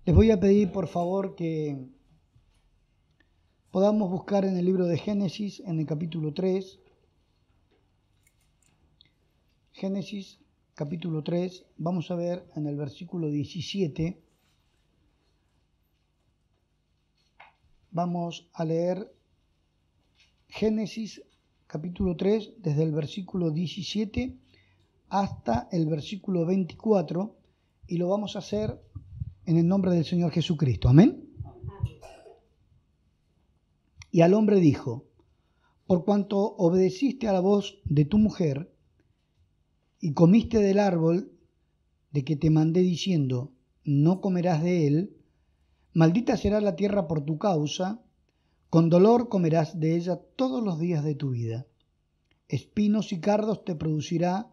Les voy a pedir por favor que podamos buscar en el libro de Génesis, en el capítulo 3. Génesis, capítulo 3, vamos a ver en el versículo 17. Vamos a leer Génesis, capítulo 3, desde el versículo 17 hasta el versículo 24, y lo vamos a hacer en el nombre del Señor Jesucristo. Amén. Y al hombre dijo: por cuanto obedeciste a la voz de tu mujer y comiste del árbol de que te mandé diciendo, no comerás de él, maldita será la tierra por tu causa, con dolor comerás de ella todos los días de tu vida. Espinos y cardos te producirá,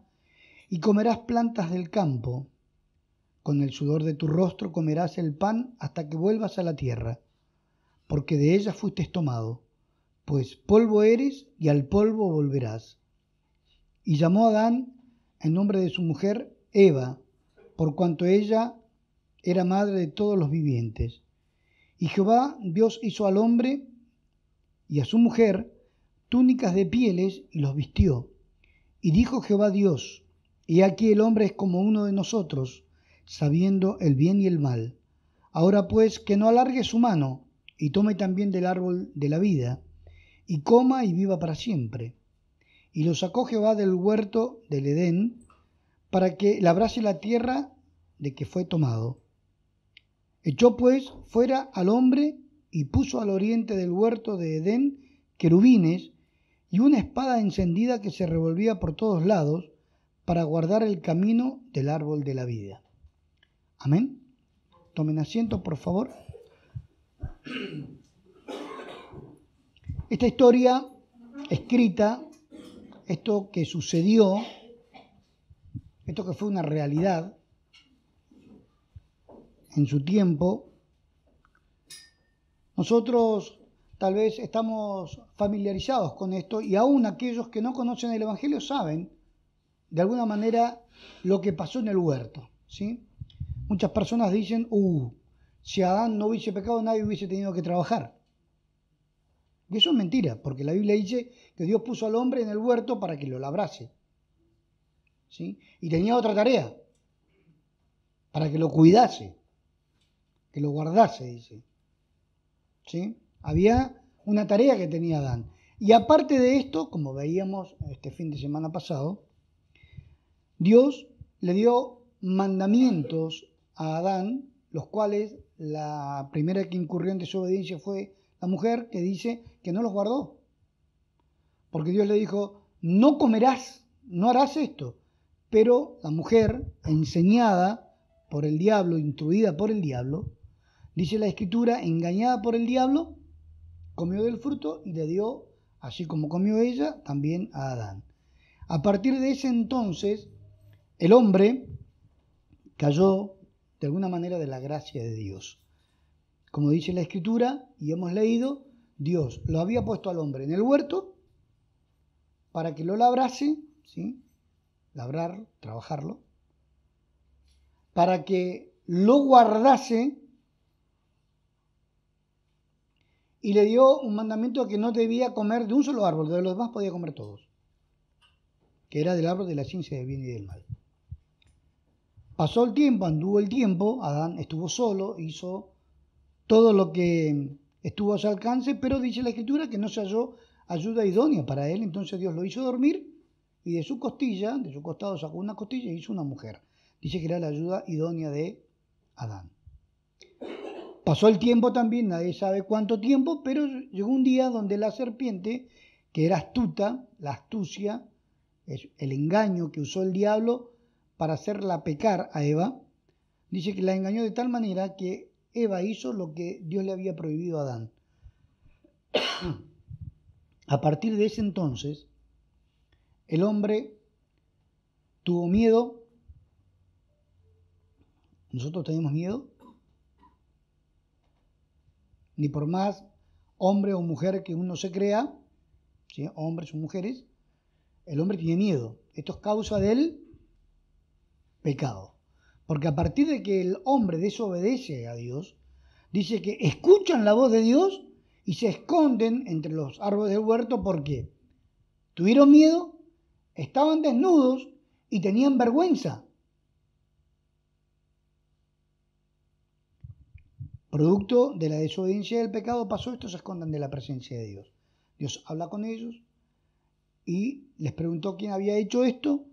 y comerás plantas del campo. Con el sudor de tu rostro comerás el pan hasta que vuelvas a la tierra, porque de ella fuiste tomado, pues polvo eres y al polvo volverás. Y llamó a Adán en nombre de su mujer Eva, por cuanto ella era madre de todos los vivientes. Y Jehová Dios hizo al hombre y a su mujer túnicas de pieles y los vistió. Y dijo Jehová Dios: he aquí el hombre es como uno de nosotros, sabiendo el bien y el mal. Ahora pues que no alargue su mano y tome también del árbol de la vida, y coma y viva para siempre. Y lo sacó Jehová del huerto del Edén, para que labrase la tierra de que fue tomado. Echó pues fuera al hombre y puso al oriente del huerto de Edén querubines y una espada encendida que se revolvía por todos lados para guardar el camino del árbol de la vida. Amén. Tomen asiento, por favor. Esta historia escrita, esto que sucedió, esto que fue una realidad en su tiempo, nosotros tal vez estamos familiarizados con esto, y aún aquellos que no conocen el Evangelio saben de alguna manera lo que pasó en el huerto, ¿sí? Muchas personas dicen, si Adán no hubiese pecado, nadie hubiese tenido que trabajar. Y eso es mentira, porque la Biblia dice que Dios puso al hombre en el huerto para que lo labrase, ¿sí? Y tenía otra tarea, para que lo cuidase, que lo guardase, dice, ¿sí? Había una tarea que tenía Adán. Y aparte de esto, como veíamos este fin de semana pasado, Dios le dio mandamientos a Adán, los cuales la primera que incurrió en desobediencia fue la mujer, que dice que no los guardó. Porque Dios le dijo, no comerás, no harás esto. Pero la mujer, enseñada por el diablo, instruida por el diablo, dice la Escritura, engañada por el diablo, comió del fruto y le dio, así como comió ella, también a Adán. A partir de ese entonces, el hombre cayó de alguna manera de la gracia de Dios. Como dice la Escritura, y hemos leído, Dios lo había puesto al hombre en el huerto para que lo labrase, ¿sí? Labrar, trabajarlo, para que lo guardase, y le dio un mandamiento que no debía comer de un solo árbol, de los demás podía comer todos, que era del árbol de la ciencia del bien y del mal. Pasó el tiempo, anduvo el tiempo, Adán estuvo solo, hizo todo lo que estuvo a su alcance, pero dice la Escritura que no se halló ayuda idónea para él, entonces Dios lo hizo dormir y de su costilla, de su costado sacó una costilla y hizo una mujer. Dice que era la ayuda idónea de Adán. Pasó el tiempo también, nadie sabe cuánto tiempo, pero llegó un día donde la serpiente, que era astuta, la astucia, es el engaño que usó el diablo para hacerla pecar a Eva, dice que la engañó de tal manera que Eva hizo lo que Dios le había prohibido a Adán. A partir de ese entonces, el hombre tuvo miedo. ¿Nosotros tenemos miedo? Ni por más hombre o mujer que uno se crea, ¿sí? Hombres o mujeres, el hombre tiene miedo. Esto es causa del pecado. Porque a partir de que el hombre desobedece a Dios, dice que escuchan la voz de Dios y se esconden entre los árboles del huerto porque tuvieron miedo, estaban desnudos y tenían vergüenza. Producto de la desobediencia y del pecado pasó esto, se escondan de la presencia de Dios. Dios habla con ellos y les preguntó quién había hecho esto.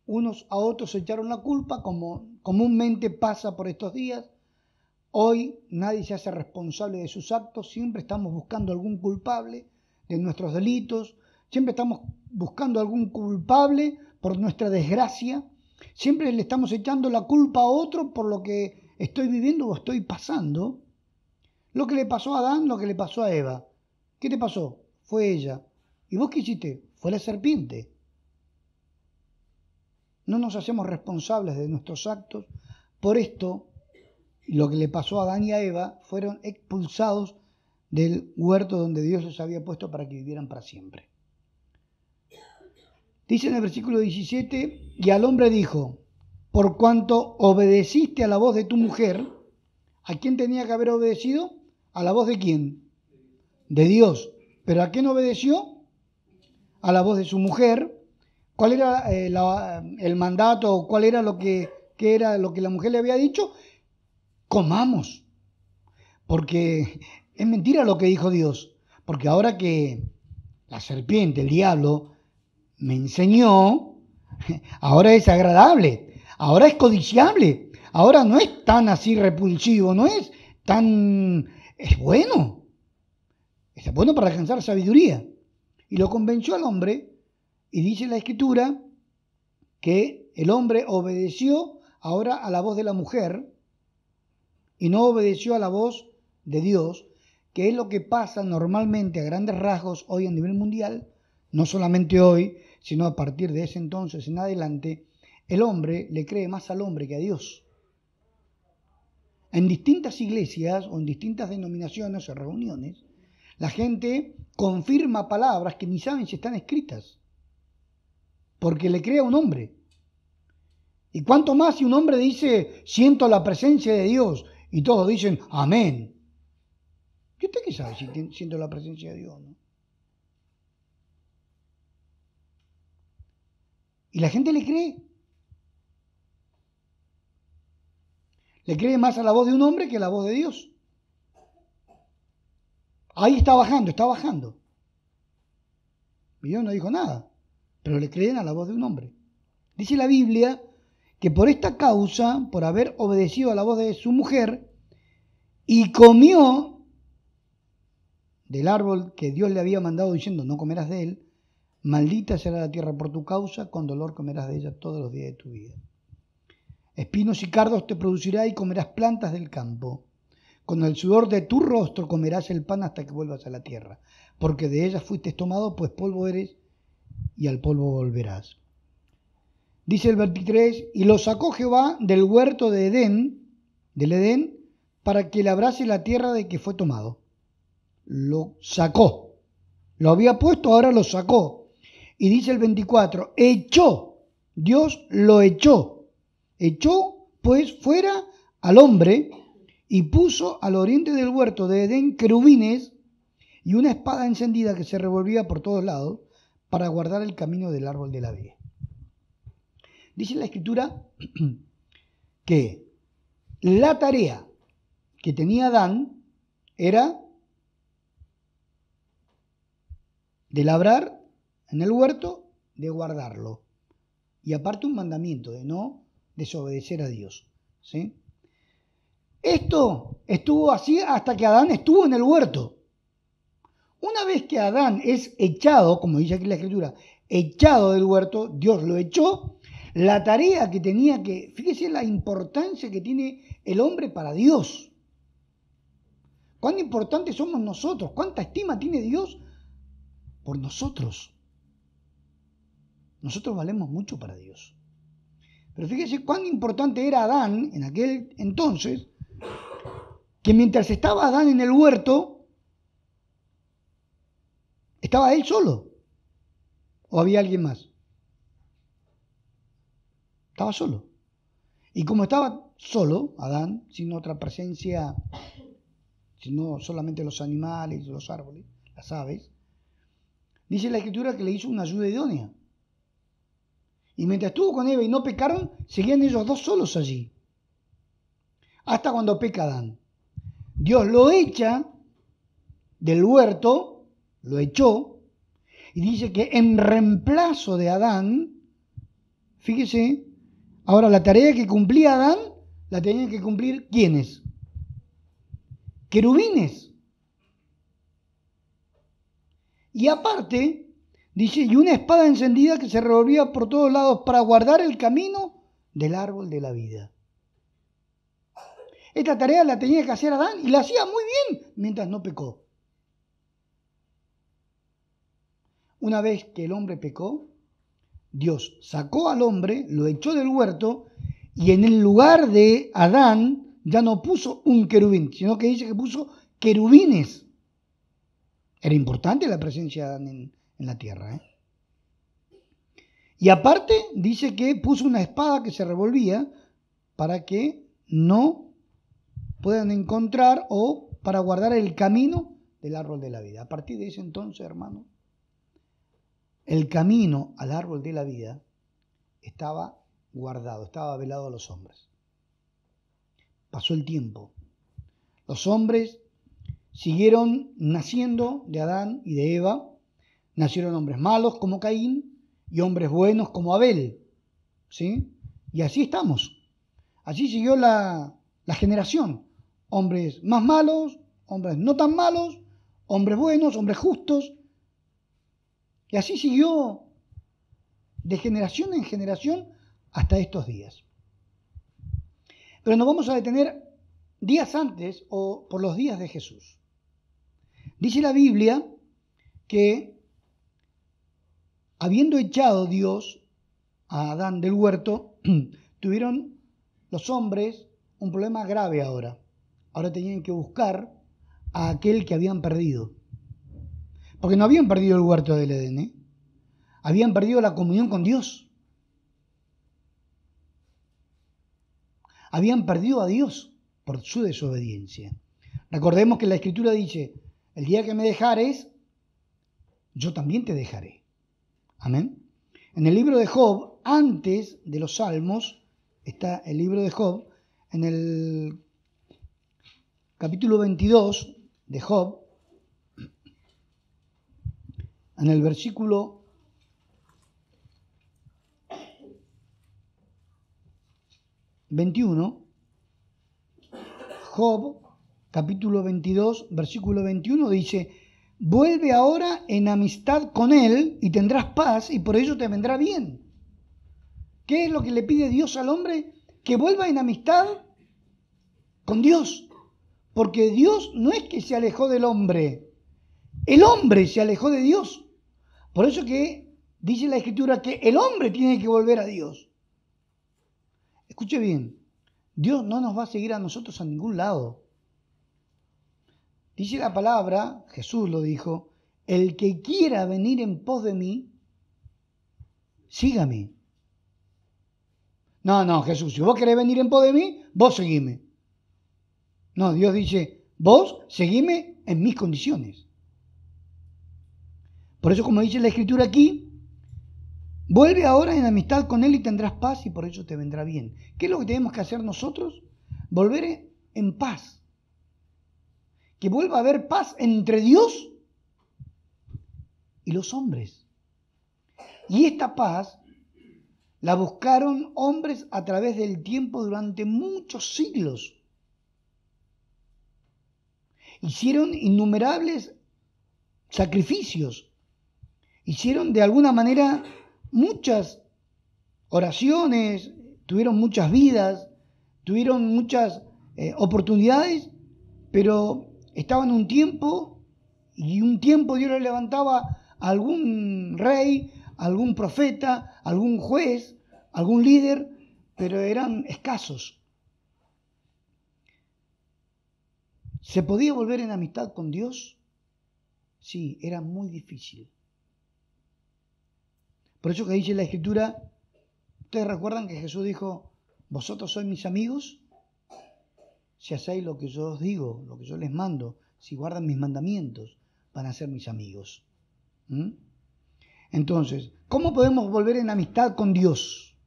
Unos a otros se echaron la culpa, como comúnmente pasa por estos días. Hoy nadie se hace responsable de sus actos, siempre estamos buscando algún culpable de nuestros delitos, siempre estamos buscando algún culpable por nuestra desgracia, siempre le estamos echando la culpa a otro por lo que estoy viviendo o estoy pasando. Lo que le pasó a Adán, lo que le pasó a Eva. ¿Qué te pasó? Fue ella. ¿Y vos qué hiciste? Fue la serpiente. No nos hacemos responsables de nuestros actos. Por esto, lo que le pasó a Adán y a Eva, fueron expulsados del huerto donde Dios los había puesto para que vivieran para siempre. Dice en el versículo 17, y al hombre dijo, por cuanto obedeciste a la voz de tu mujer, ¿a quién tenía que haber obedecido? ¿A la voz de quién? De Dios. ¿Pero a quién obedeció? A la voz de su mujer. ¿Cuál era el mandato? ¿Cuál era era lo que la mujer le había dicho? Comamos. Porque es mentira lo que dijo Dios. Porque ahora que la serpiente, el diablo, me enseñó, ahora es agradable, ahora es codiciable, ahora no es tan así repulsivo, no es tan... es bueno. Es bueno para alcanzar sabiduría. Y lo convenció al hombre, y dice la Escritura que el hombre obedeció ahora a la voz de la mujer y no obedeció a la voz de Dios, que es lo que pasa normalmente a grandes rasgos hoy a nivel mundial, no solamente hoy, sino a partir de ese entonces en adelante. El hombre le cree más al hombre que a Dios. En distintas iglesias o en distintas denominaciones o reuniones, la gente confirma palabras que ni saben si están escritas, porque le cree a un hombre. Y cuánto más si un hombre dice, siento la presencia de Dios, y todos dicen, amén. ¿Y usted qué sabe si siento la presencia de Dios, no? Y la gente le cree. Le cree más a la voz de un hombre que a la voz de Dios. Ahí está bajando, está bajando. Y Dios no dijo nada, pero le creen a la voz de un hombre. Dice la Biblia que por esta causa, por haber obedecido a la voz de su mujer, y comió del árbol que Dios le había mandado diciendo, no comerás de él, maldita será la tierra por tu causa, con dolor comerás de ella todos los días de tu vida. Espinos y cardos te producirá y comerás plantas del campo. Con el sudor de tu rostro comerás el pan hasta que vuelvas a la tierra, porque de ella fuiste tomado, pues polvo eres y al polvo volverás. Dice el 23, y lo sacó Jehová del huerto de Edén, del Edén, para que labrase la tierra de que fue tomado. Lo sacó. Lo había puesto, ahora lo sacó. Y dice el 24, echó, Dios lo echó. Echó pues fuera al hombre y puso al oriente del huerto de Edén querubines y una espada encendida que se revolvía por todos lados para guardar el camino del árbol de la vida. Dice la Escritura que la tarea que tenía Adán era de labrar en el huerto, de guardarlo. Y aparte un mandamiento de no desobedecer a Dios. ¿Sí? Esto estuvo así hasta que Adán estuvo en el huerto. Una vez que Adán es echado, como dice aquí la Escritura, echado del huerto, Dios lo echó, la tarea que tenía que, fíjese la importancia que tiene el hombre para Dios. Cuán importantes somos nosotros, cuánta estima tiene Dios por nosotros. Nosotros valemos mucho para Dios. Pero fíjese cuán importante era Adán en aquel entonces, que mientras estaba Adán en el huerto, ¿estaba él solo? ¿O había alguien más? Estaba solo. Y como estaba solo, Adán, sin otra presencia, sino solamente los animales, los árboles, las aves, dice la Escritura que le hizo una ayuda idónea. Y mientras estuvo con Eva y no pecaron, seguían ellos dos solos allí. Hasta cuando peca Adán. Dios lo echa del huerto, lo echó, y dice que en reemplazo de Adán, fíjese, ahora la tarea que cumplía Adán, la tenían que cumplir ¿quiénes? Querubines. Y aparte, dice, y una espada encendida que se revolvía por todos lados para guardar el camino del árbol de la vida. Esta tarea la tenía que hacer Adán y la hacía muy bien mientras no pecó. Una vez que el hombre pecó, Dios sacó al hombre, lo echó del huerto y en el lugar de Adán ya no puso un querubín, sino que dice que puso querubines. Era importante la presencia de Adán en la tierra. Y aparte dice que puso una espada que se revolvía para que no puedan encontrar o para guardar el camino del árbol de la vida. A partir de ese entonces, hermano, el camino al árbol de la vida estaba guardado, estaba velado a los hombres. Pasó el tiempo. Los hombres siguieron naciendo de Adán y de Eva. Nacieron hombres malos como Caín y hombres buenos como Abel. ¿Sí? Y así estamos. Así siguió la generación. Hombres más malos, hombres no tan malos, hombres buenos, hombres justos. Y así siguió de generación en generación hasta estos días. Pero nos vamos a detener días antes o por los días de Jesús. Dice la Biblia que habiendo echado Dios a Adán del huerto, tuvieron los hombres un problema grave ahora. Ahora tenían que buscar a aquel que habían perdido. Porque no habían perdido el huerto del Edén, habían perdido la comunión con Dios. Habían perdido a Dios por su desobediencia. Recordemos que la Escritura dice, el día que me dejares, yo también te dejaré. Amén. En el libro de Job, antes de los Salmos, está el libro de Job, en el capítulo 22 de Job, en el versículo 21, Job, capítulo 22, versículo 21, dice, vuelve ahora en amistad con él y tendrás paz y por ello te vendrá bien. ¿Qué es lo que le pide Dios al hombre? Que vuelva en amistad con Dios. Porque Dios no es que se alejó del hombre, el hombre se alejó de Dios. Por eso que dice la Escritura que el hombre tiene que volver a Dios. Escuche bien, Dios no nos va a seguir a nosotros a ningún lado. Dice la palabra, Jesús lo dijo, el que quiera venir en pos de mí, sígame. No, Jesús, si vos querés venir en pos de mí, vos seguime. No, Dios dice, vos seguime en mis condiciones. Por eso, como dice la Escritura aquí, vuelve ahora en amistad con Él y tendrás paz y por ello te vendrá bien. ¿Qué es lo que tenemos que hacer nosotros? Volver en paz. Que vuelva a haber paz entre Dios y los hombres. Y esta paz la buscaron hombres a través del tiempo durante muchos siglos. Hicieron innumerables sacrificios. Hicieron de alguna manera muchas oraciones, tuvieron muchas vidas, tuvieron muchas oportunidades, pero estaban un tiempo y un tiempo Dios les levantaba a algún rey, algún profeta, algún juez, algún líder, pero eran escasos. ¿Se podía volver en amistad con Dios? Sí, era muy difícil. Por eso que dice la Escritura, ustedes recuerdan que Jesús dijo, vosotros sois mis amigos si hacéis lo que yo os digo, lo que yo les mando, si guardan mis mandamientos, van a ser mis amigos. Entonces, ¿cómo podemos volver en amistad con Dios?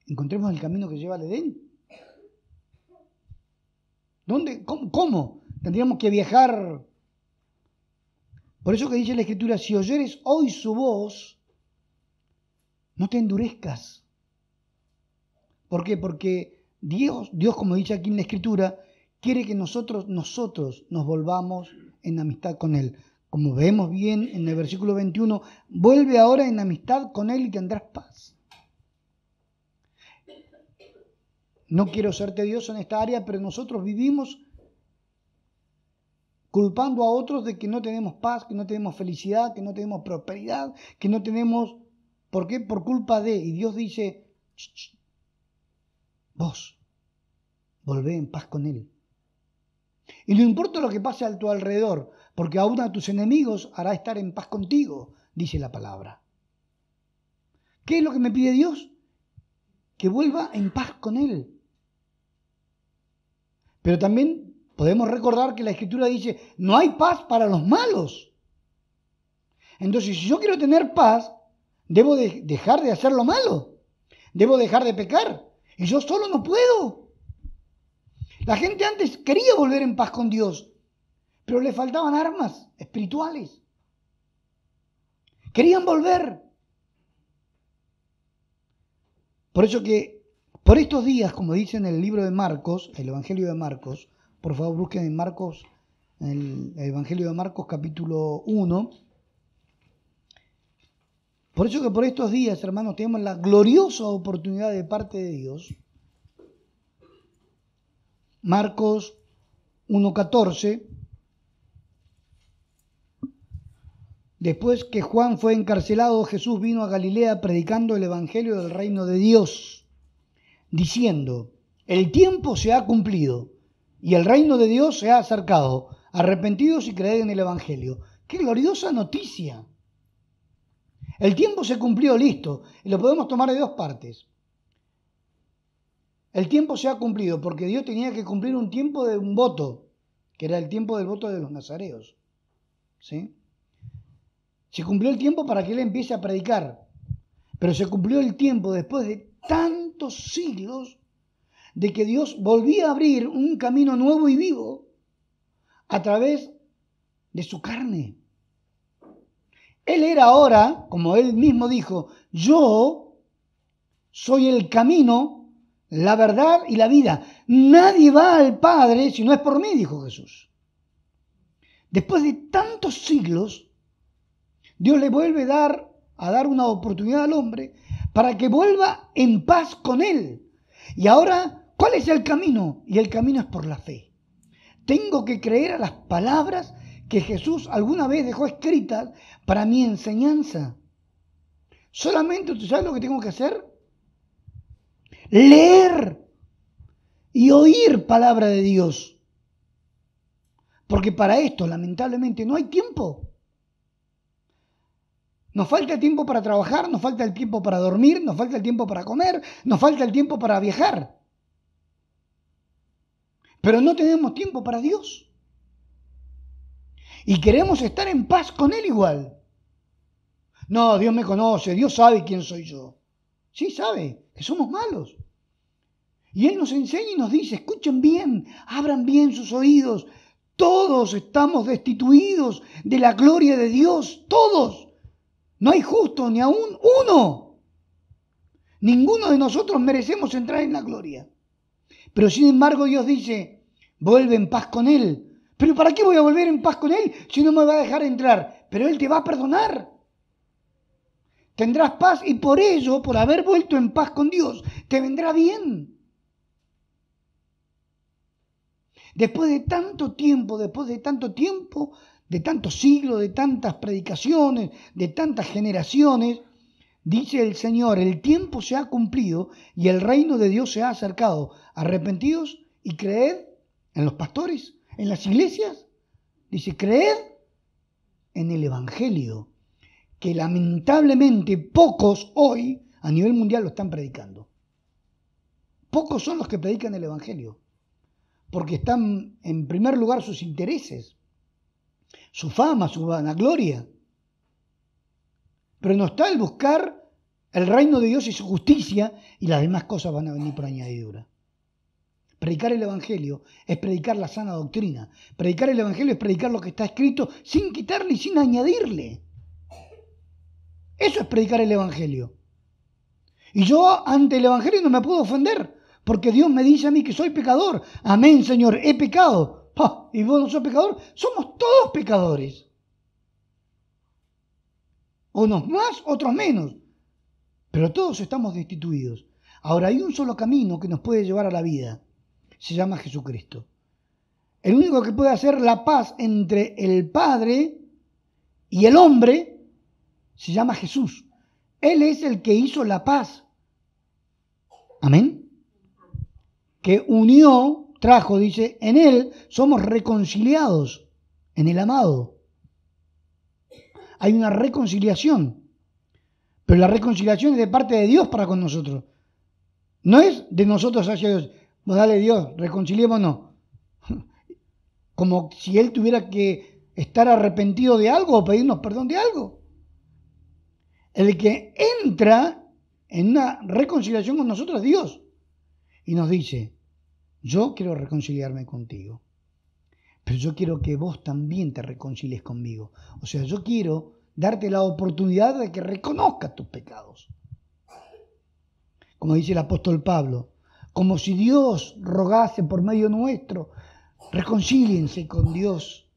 Encontremos el camino que lleva al Edén. ¿Dónde? ¿Cómo? Tendríamos que viajar. Por eso que dice la Escritura, si oyeres hoy su voz, no te endurezcas. ¿Por qué? Porque Dios, como dice aquí en la Escritura, quiere que nosotros nos volvamos en amistad con Él. Como vemos bien en el versículo 21, vuelve ahora en amistad con Él y tendrás paz. No quiero ser tedioso en esta área, pero nosotros vivimos culpando a otros de que no tenemos paz, que no tenemos felicidad, que no tenemos prosperidad, que no tenemos... ¿Por qué? Por culpa de... Y Dios dice, vos, volvé en paz con Él. Y no importa lo que pase a tu alrededor, porque aún a tus enemigos hará estar en paz contigo, dice la palabra. ¿Qué es lo que me pide Dios? Que vuelva en paz con Él. Pero también podemos recordar que la Escritura dice, no hay paz para los malos. Entonces, si yo quiero tener paz, debo dejar de hacer lo malo. Debo dejar de pecar. Y yo solo no puedo. La gente antes quería volver en paz con Dios, pero le faltaban armas espirituales. Querían volver. Por eso que por estos días, como dice en el libro de Marcos, el Evangelio de Marcos, por favor busquen en Marcos, en el Evangelio de Marcos capítulo 1. Por eso que por estos días, hermanos, tenemos la gloriosa oportunidad de parte de Dios. Marcos 1:14. Después que Juan fue encarcelado, Jesús vino a Galilea predicando el Evangelio del reino de Dios, diciendo, el tiempo se ha cumplido y el reino de Dios se ha acercado. Arrepentidos y creed en el Evangelio. ¡Qué gloriosa noticia! El tiempo se cumplió, listo, y lo podemos tomar de dos partes. El tiempo se ha cumplido porque Dios tenía que cumplir un tiempo de un voto, que era el tiempo del voto de los nazareos. ¿Sí? Se cumplió el tiempo para que Él empiece a predicar, pero se cumplió el tiempo después de tantos siglos de que Dios volvía a abrir un camino nuevo y vivo a través de su carne. Él era ahora, como Él mismo dijo, yo soy el camino, la verdad y la vida. Nadie va al Padre si no es por mí, dijo Jesús. Después de tantos siglos, Dios le vuelve a dar una oportunidad al hombre para que vuelva en paz con Él. Y ahora, ¿cuál es el camino? Y el camino es por la fe. Tengo que creer a las palabras que Jesús alguna vez dejó escritas para mi enseñanza. Solamente, ¿tú sabes lo que tengo que hacer? Leer y oír palabra de Dios. Porque para esto, lamentablemente, no hay tiempo. Nos falta el tiempo para trabajar, nos falta el tiempo para dormir, nos falta el tiempo para comer, nos falta el tiempo para viajar. Pero no tenemos tiempo para Dios. Y queremos estar en paz con Él igual. No, Dios me conoce, Dios sabe quién soy yo. Sí sabe, que somos malos. Y Él nos enseña y nos dice, escuchen bien, abran bien sus oídos. Todos estamos destituidos de la gloria de Dios, todos. No hay justo ni aún uno. Ninguno de nosotros merecemos entrar en la gloria. Pero sin embargo Dios dice, vuelve en paz con Él. ¿Pero para qué voy a volver en paz con Él si no me va a dejar entrar? Pero Él te va a perdonar. Tendrás paz y por ello, por haber vuelto en paz con Dios, te vendrá bien. Después de tanto tiempo, de tantos siglos, de tantas predicaciones, de tantas generaciones, dice el Señor, el tiempo se ha cumplido y el reino de Dios se ha acercado. Arrepentidos y creed en los pastores, en las iglesias. Dice, creed en el Evangelio. que lamentablemente pocos hoy a nivel mundial lo están predicando. Pocos son los que predican el Evangelio, porque están en primer lugar sus intereses, su fama, su vanagloria. Pero no está el buscar el reino de Dios y su justicia, y las demás cosas van a venir por añadidura. Predicar el Evangelio es predicar la sana doctrina. Predicar el Evangelio es predicar lo que está escrito sin quitarle y sin añadirle. Eso es predicar el Evangelio. Y yo ante el Evangelio no me puedo ofender, porque Dios me dice a mí que soy pecador. Amén, Señor, he pecado. ¡Oh! ¿Y vos no sos pecador? Somos todos pecadores. Unos más, otros menos. Pero todos estamos destituidos. Ahora hay un solo camino que nos puede llevar a la vida. Se llama Jesucristo. El único que puede hacer la paz entre el Padre y el hombre se llama Jesús. Él es el que hizo la paz. Amén. Que unió, trajo, dice, en Él somos reconciliados, en el amado. Hay una reconciliación. Pero la reconciliación es de parte de Dios para con nosotros. No es de nosotros hacia Dios. Pues dale Dios, reconciliémonos. Como si Él tuviera que estar arrepentido de algo o pedirnos perdón de algo. El que entra en una reconciliación con nosotros es Dios. Y nos dice, yo quiero reconciliarme contigo. Pero yo quiero que vos también te reconcilies conmigo. O sea, yo quiero darte la oportunidad de que reconozcas tus pecados. Como dice el apóstol Pablo, como si Dios rogase por medio nuestro, reconcíliense con Dios.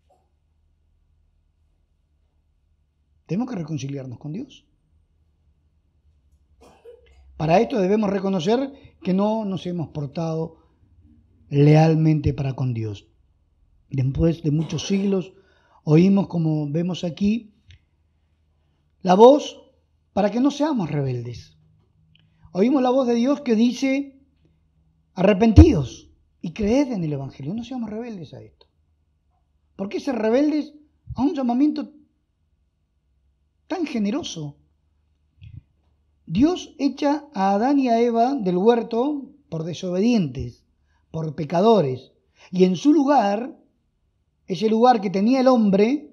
Tenemos que reconciliarnos con Dios. Para esto debemos reconocer que no nos hemos portado lealmente para con Dios. Después de muchos siglos oímos, como vemos aquí, la voz para que no seamos rebeldes. Oímos la voz de Dios que dice, arrepentidos y creed en el Evangelio. No seamos rebeldes a esto. ¿Por qué ser rebeldes a un llamamiento tan generoso? Dios echa a Adán y a Eva del huerto por desobedientes, por pecadores. Y en su lugar, ese lugar que tenía el hombre,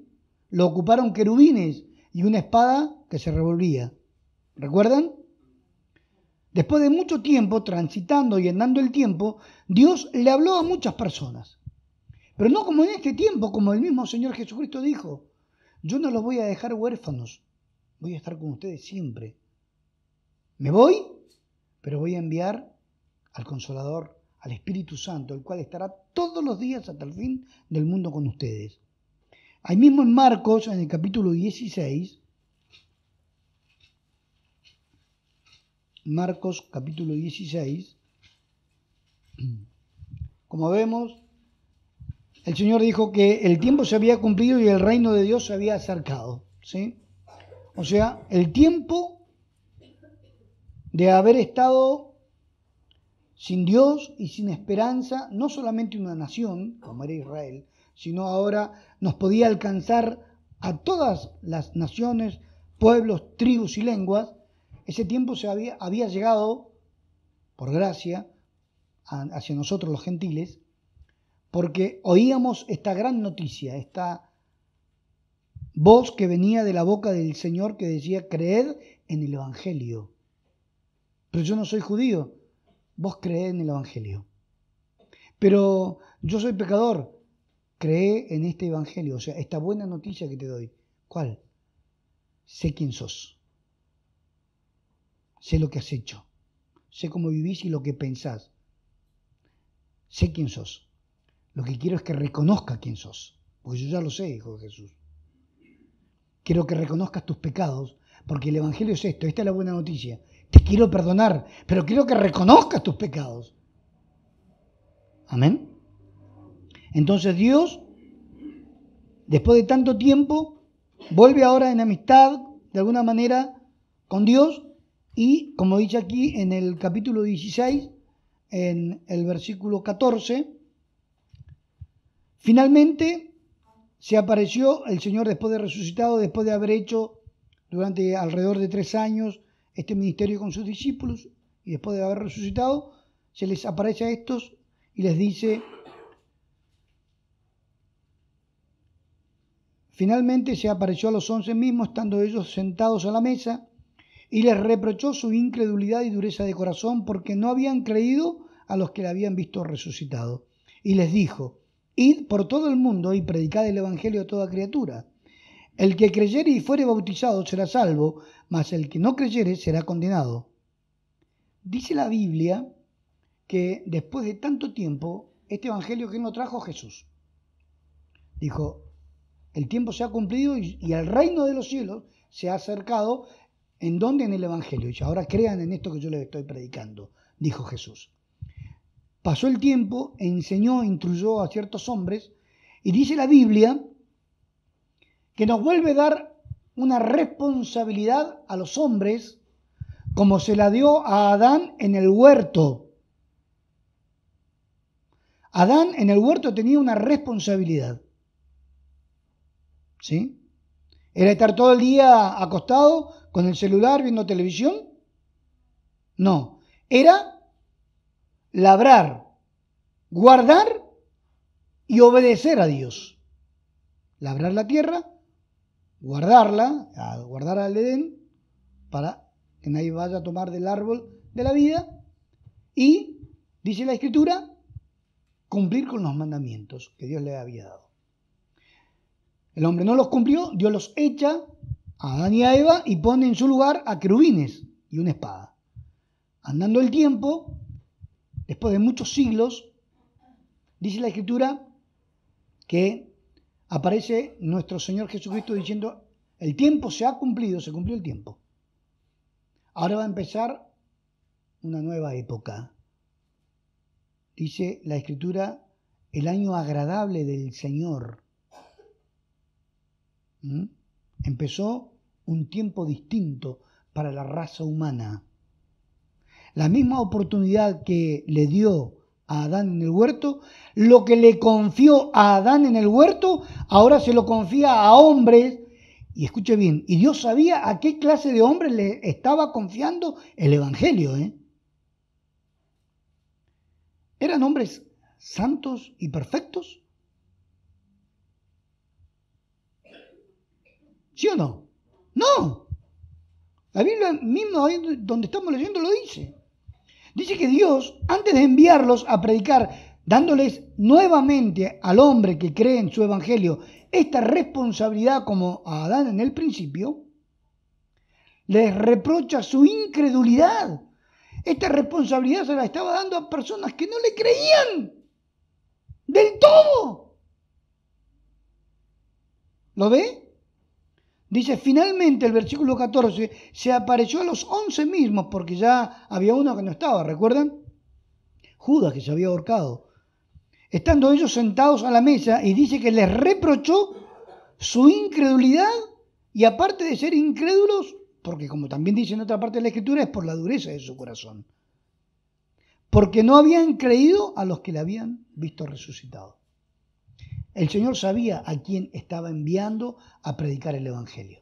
lo ocuparon querubines y una espada que se revolvía. ¿Recuerdan? Después de mucho tiempo, transitando y andando el tiempo, Dios le habló a muchas personas. Pero no como en este tiempo, como el mismo Señor Jesucristo dijo, yo no los voy a dejar huérfanos, voy a estar con ustedes siempre. Me voy, pero voy a enviar al Consolador, al Espíritu Santo, el cual estará todos los días hasta el fin del mundo con ustedes. Ahí mismo en Marcos, en el capítulo 16, Marcos capítulo 16, como vemos, el Señor dijo que el tiempo se había cumplido y el reino de Dios se había acercado, ¿sí? O sea, el tiempo de haber estado sin Dios y sin esperanza, no solamente una nación, como era Israel, sino ahora nos podía alcanzar a todas las naciones, pueblos, tribus y lenguas. Ese tiempo había llegado, por gracia, hacia nosotros los gentiles, porque oíamos esta gran noticia, esta voz que venía de la boca del Señor que decía, creed en el Evangelio. Pero yo no soy judío, vos creed en el Evangelio. Pero yo soy pecador, cree en este Evangelio, o sea, esta buena noticia que te doy. ¿Cuál? Sé quién sos. Sé lo que has hecho. Sé cómo vivís y lo que pensás. Sé quién sos. Lo que quiero es que reconozcas quién sos. Porque yo ya lo sé, hijo de Jesús. Quiero que reconozcas tus pecados, porque el Evangelio es esto. Esta es la buena noticia. Te quiero perdonar, pero quiero que reconozcas tus pecados. Amén. Entonces Dios, después de tanto tiempo, vuelve ahora en amistad, de alguna manera, con Dios. Y, como dice aquí en el capítulo 16, en el versículo 14, finalmente se apareció el Señor después de resucitado, después de haber hecho durante alrededor de 3 años este ministerio con sus discípulos, y después de haber resucitado, se les aparece a estos y les dice: finalmente se apareció a los 11 mismos, estando ellos sentados a la mesa, y les reprochó su incredulidad y dureza de corazón, porque no habían creído a los que le habían visto resucitado. Y les dijo: id por todo el mundo y predicad el evangelio a toda criatura. El que creyere y fuere bautizado será salvo, mas el que no creyere será condenado. Dice la Biblia que después de tanto tiempo, este evangelio, ¿quién lo trajo? Jesús. Dijo: el tiempo se ha cumplido y el reino de los cielos se ha acercado. ¿En dónde? En el evangelio. Y ahora crean en esto que yo les estoy predicando, dijo Jesús. Pasó el tiempo, enseñó, instruyó a ciertos hombres, y dice la Biblia que nos vuelve a dar una responsabilidad a los hombres como se la dio a Adán en el huerto. Adán en el huerto tenía una responsabilidad. ¿Sí? ¿Era estar todo el día acostado con el celular viendo televisión? No. Era labrar, guardar y obedecer a Dios. Labrar la tierra, guardarla, guardar al Edén, para que nadie vaya a tomar del árbol de la vida, y, dice la Escritura, cumplir con los mandamientos que Dios le había dado. El hombre no los cumplió, Dios los echa a Adán y a Eva y pone en su lugar a querubines y una espada. Andando el tiempo, después de muchos siglos, dice la Escritura que aparece nuestro Señor Jesucristo diciendo: el tiempo se ha cumplido, se cumplió el tiempo. Ahora va a empezar una nueva época. Dice la Escritura: el año agradable del Señor. Empezó un tiempo distinto para la raza humana. La misma oportunidad que le dio a Adán en el huerto, lo que le confió a Adán en el huerto, ahora se lo confía a hombres. Y escuche bien, y Dios sabía a qué clase de hombres le estaba confiando el evangelio. ¿Eran hombres santos y perfectos? ¿Sí o no? No. La Biblia misma, ahí donde estamos leyendo, lo dice. Dice que Dios, antes de enviarlos a predicar, dándoles nuevamente al hombre que cree en su evangelio esta responsabilidad como a Adán en el principio, les reprocha su incredulidad. Esta responsabilidad se la estaba dando a personas que no le creían del todo. ¿Lo ve? Dice: finalmente, el versículo 14, se apareció a los 11 mismos, porque ya había uno que no estaba, ¿recuerdan? Judas, que se había ahorcado. Estando ellos sentados a la mesa, y dice que les reprochó su incredulidad, y aparte de ser incrédulos, porque como también dice en otra parte de la Escritura, es por la dureza de su corazón. Porque no habían creído a los que le habían visto resucitado. El Señor sabía a quién estaba enviando a predicar el evangelio.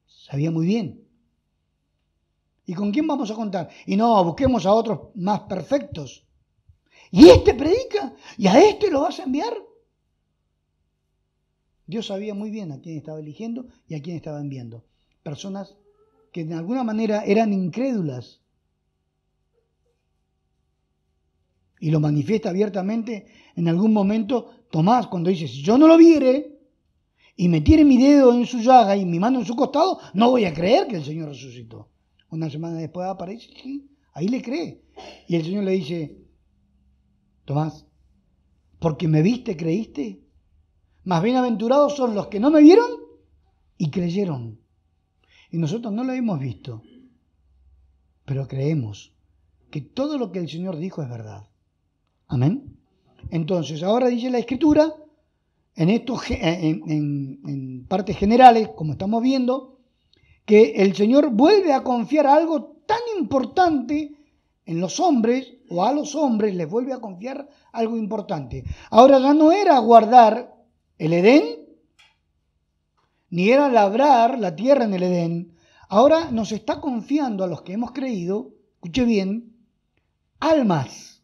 Sabía muy bien. ¿Y con quién vamos a contar? Y no, busquemos a otros más perfectos. ¿Y este predica? ¿Y a este lo vas a enviar? Dios sabía muy bien a quién estaba eligiendo y a quién estaba enviando. Personas que de alguna manera eran incrédulas. Y lo manifiesta abiertamente en algún momento Tomás, cuando dice: si yo no lo viere y metiere mi dedo en su llaga y mi mano en su costado, no voy a creer que el Señor resucitó. Una semana después aparece, sí, ahí le cree. Y el Señor le dice: Tomás, porque me viste, creíste. Más bienaventurados son los que no me vieron y creyeron. Y nosotros no lo hemos visto, pero creemos que todo lo que el Señor dijo es verdad. Amén. Entonces, ahora dice la Escritura, en partes generales, como estamos viendo, que el Señor vuelve a confiar algo tan importante en los hombres, o a los hombres les vuelve a confiar algo importante. Ahora ya no era guardar el Edén, ni era labrar la tierra en el Edén. Ahora nos está confiando a los que hemos creído, escuche bien, almas.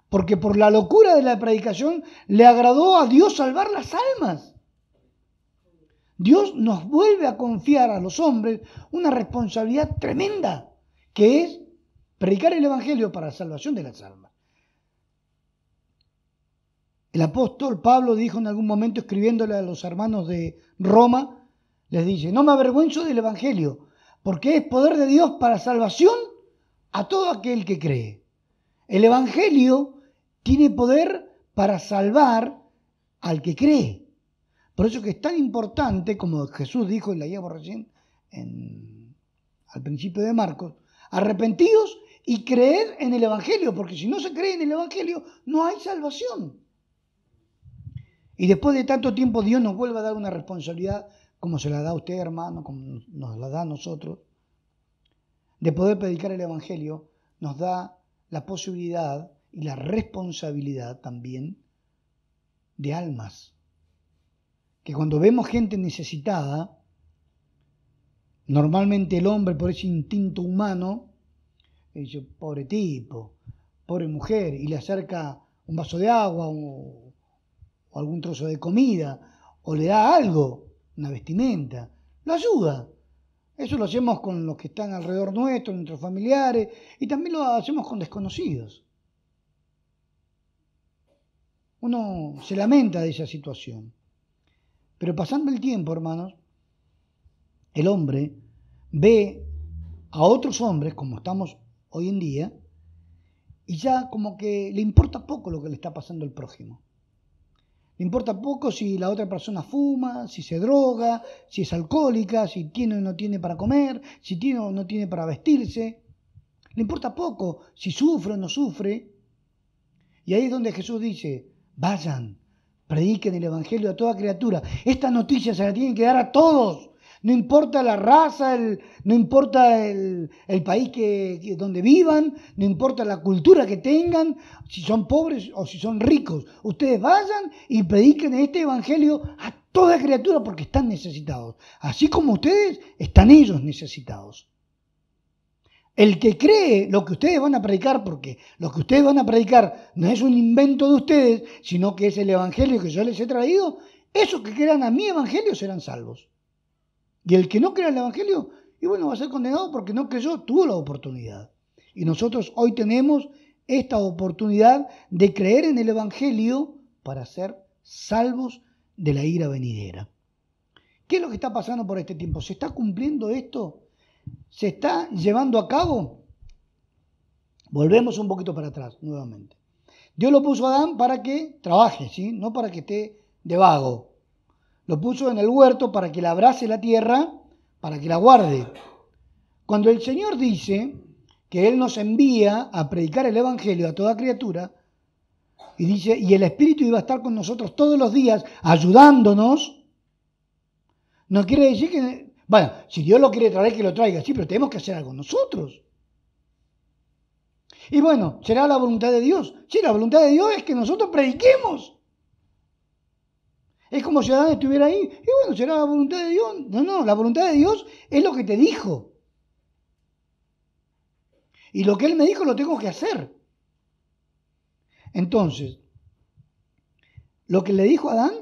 Porque por la locura de la predicación le agradó a Dios salvar las almas. Dios nos vuelve a confiar a los hombres una responsabilidad tremenda, que es predicar el Evangelio para la salvación de las almas. El apóstol Pablo dijo en algún momento, escribiéndole a los hermanos de Roma, les dice: no me avergüenzo del Evangelio, porque es poder de Dios para salvación a todo aquel que cree. El Evangelio tiene poder para salvar al que cree. Por eso que es tan importante, como Jesús dijo, y la llevo recién al principio de Marcos, arrepentidos y creed en el Evangelio, porque si no se cree en el Evangelio, no hay salvación. Y después de tanto tiempo Dios nos vuelve a dar una responsabilidad, como se la da a usted, hermano, como nos la da a nosotros, de poder predicar el Evangelio. Nos da la posibilidad y la responsabilidad también de almas. Que cuando vemos gente necesitada, normalmente el hombre, por ese instinto humano, dice: pobre tipo, pobre mujer, y le acerca un vaso de agua o algún trozo de comida, o le da algo, una vestimenta, lo ayuda. Eso lo hacemos con los que están alrededor nuestro, nuestros familiares, y también lo hacemos con desconocidos. Uno se lamenta de esa situación. Pero pasando el tiempo, hermanos, el hombre ve a otros hombres, como estamos hoy en día, y ya como que le importa poco lo que le está pasando al prójimo. Le importa poco si la otra persona fuma, si se droga, si es alcohólica, si tiene o no tiene para comer, si tiene o no tiene para vestirse. Le importa poco si sufre o no sufre. Y ahí es donde Jesús dice: vayan, prediquen el Evangelio a toda criatura. Esta noticia se la tienen que dar a todos. No importa la raza, no importa el país donde vivan, no importa la cultura que tengan, si son pobres o si son ricos. Ustedes vayan y prediquen este Evangelio a toda criatura, porque están necesitados. Así como ustedes, están ellos necesitados. El que cree lo que ustedes van a predicar, porque lo que ustedes van a predicar no es un invento de ustedes, sino que es el Evangelio que yo les he traído, esos que crean a mi Evangelio serán salvos. Y el que no crea el Evangelio, y bueno, va a ser condenado porque no creyó, tuvo la oportunidad. Y nosotros hoy tenemos esta oportunidad de creer en el Evangelio para ser salvos de la ira venidera. ¿Qué es lo que está pasando por este tiempo? ¿Se está cumpliendo esto? ¿Se está llevando a cabo? Volvemos un poquito para atrás nuevamente. Dios lo puso a Adán para que trabaje, ¿sí? No para que esté de vago. Lo puso en el huerto para que labrase la tierra, para que la guarde. Cuando el Señor dice que Él nos envía a predicar el Evangelio a toda criatura, y dice: y el Espíritu iba a estar con nosotros todos los días ayudándonos, no quiere decir que, bueno, si Dios lo quiere traer, que lo traiga, sí, pero tenemos que hacer algo nosotros. Y bueno, ¿será la voluntad de Dios? Sí, la voluntad de Dios es que nosotros prediquemos. Es como si Adán estuviera ahí. Y bueno, ¿será la voluntad de Dios? No, la voluntad de Dios es lo que te dijo. Y lo que Él me dijo lo tengo que hacer. Entonces, lo que le dijo a Adán,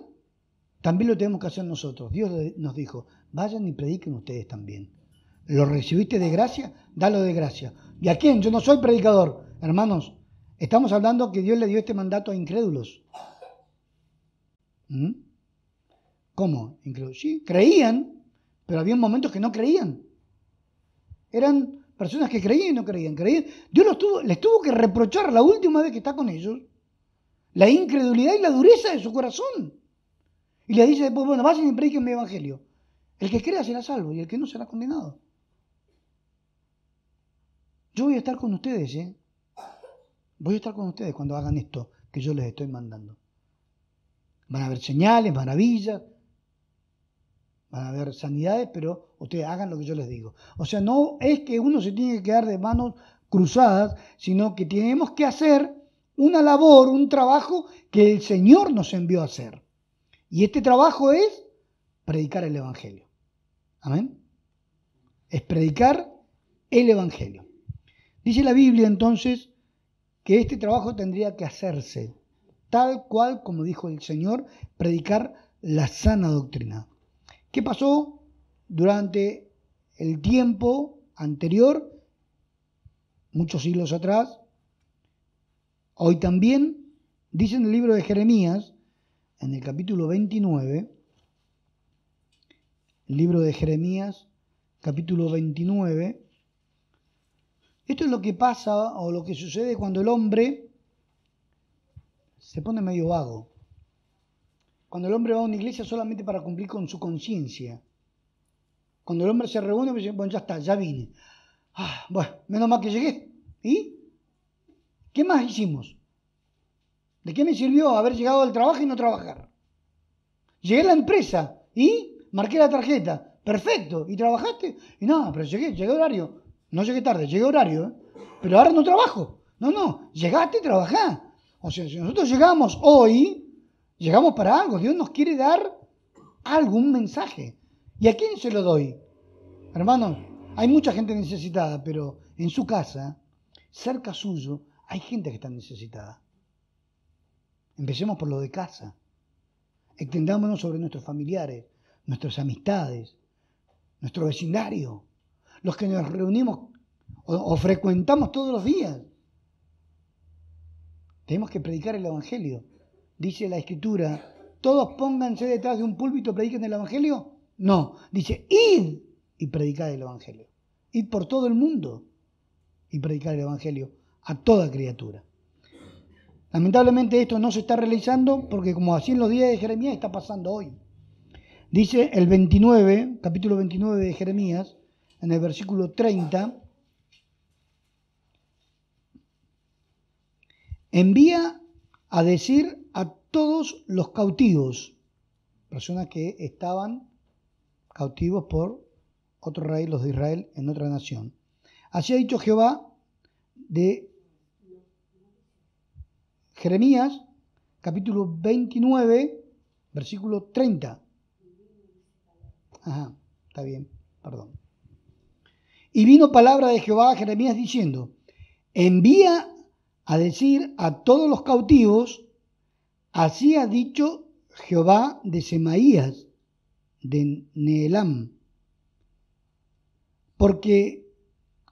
también lo tenemos que hacer nosotros. Dios nos dijo: vayan y prediquen ustedes también. ¿Lo recibiste de gracia? Dalo de gracia. ¿Y a quién? Yo no soy predicador. Hermanos, estamos hablando que Dios le dio este mandato a incrédulos. ¿Cómo? Incrédulos. Sí, creían, pero había momentos que no creían. Eran personas que creían y no creían. Dios les tuvo que reprochar la última vez que está con ellos la incredulidad y la dureza de su corazón. Y le dice después: bueno, vayan y prediquen mi evangelio. El que crea será salvo y el que no será condenado. Yo voy a estar con ustedes, Voy a estar con ustedes cuando hagan esto que yo les estoy mandando. Van a haber señales, maravillas, van a haber sanidades, pero ustedes hagan lo que yo les digo. O sea, no es que uno se tiene que quedar de manos cruzadas, sino que tenemos que hacer una labor, un trabajo que el Señor nos envió a hacer. Y este trabajo es predicar el Evangelio. Amén. Es predicar el Evangelio. Dice la Biblia entonces que este trabajo tendría que hacerse tal cual como dijo el Señor, predicar la sana doctrina. ¿Qué pasó durante el tiempo anterior, muchos siglos atrás? Hoy también, dice en el libro de Jeremías, en el capítulo 29, el libro de Jeremías, capítulo 29, esto es lo que pasa o lo que sucede cuando el hombre se pone medio vago. Cuando el hombre va a una iglesia solamente para cumplir con su conciencia. Cuando el hombre se reúne y dice, bueno, ya está, ya vine. Bueno, menos mal que llegué. ¿Y qué más hicimos? ¿De qué me sirvió haber llegado al trabajo y no trabajar? Llegué a la empresa y marqué la tarjeta. Perfecto. ¿Y trabajaste? Y no, pero llegué horario. No llegué tarde, llegué horario. Pero ahora no trabajo. No, llegaste y trabajá. O sea, si nosotros llegamos hoy, llegamos para algo. Dios nos quiere dar algún mensaje. ¿Y a quién se lo doy? Hermanos, hay mucha gente necesitada, pero en su casa, cerca suyo, hay gente que está necesitada. Empecemos por lo de casa. Extendámonos sobre nuestros familiares, nuestras amistades, nuestro vecindario, los que nos reunimos o frecuentamos todos los días. Tenemos que predicar el Evangelio. Dice la Escritura, ¿todos pónganse detrás de un púlpito y prediquen el Evangelio? No, dice, id y predicad el Evangelio. Id por todo el mundo y predicar el Evangelio a toda criatura. Lamentablemente esto no se está realizando porque como así en los días de Jeremías está pasando hoy. Dice el 29, capítulo 29 de Jeremías, en el versículo 30, envía a decir a todos los cautivos, personas que estaban cautivos por otro rey, los de Israel, en otra nación. Así ha dicho Jehová de Jeremías, capítulo 29, versículo 30. Ajá, está bien, perdón. Y vino palabra de Jehová a Jeremías diciendo, envía a decir a todos los cautivos, así ha dicho Jehová de Semaías, de Nehelam, porque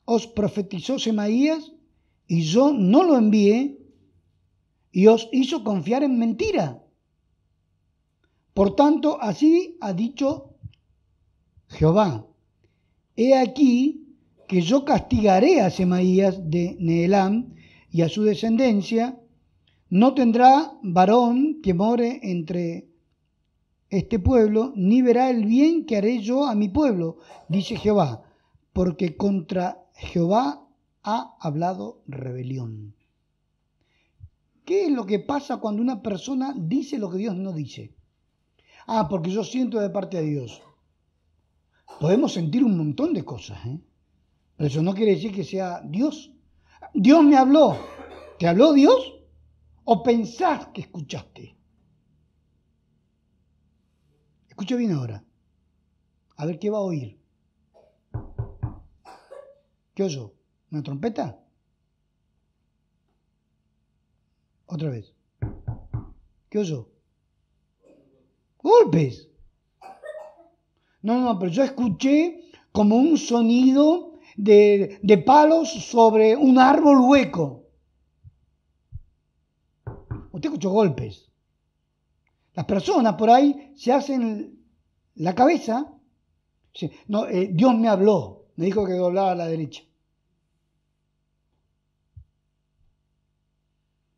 os profetizó Semaías y yo no lo envié y os hizo confiar en mentira. Por tanto, así ha dicho Jehová, he aquí que yo castigaré a Semaías de Nehelam y a su descendencia, no tendrá varón que more entre este pueblo, ni verá el bien que haré yo a mi pueblo, dice Jehová, porque contra Jehová ha hablado rebelión. ¿Qué es lo que pasa cuando una persona dice lo que Dios no dice? Porque yo siento de parte de Dios. Podemos sentir un montón de cosas, pero eso no quiere decir que sea Dios. Dios me habló. ¿Te habló Dios? ¿O pensás que escuchaste? Escuche bien ahora. A ver qué va a oír. ¿Qué oyó? ¿Una trompeta? Otra vez. ¿Qué oyó? ¡Golpes! No, pero yo escuché como un sonido de palos sobre un árbol hueco. Usted escuchó golpes. Las personas por ahí se hacen la cabeza. No, Dios me habló, me dijo que doblara a la derecha.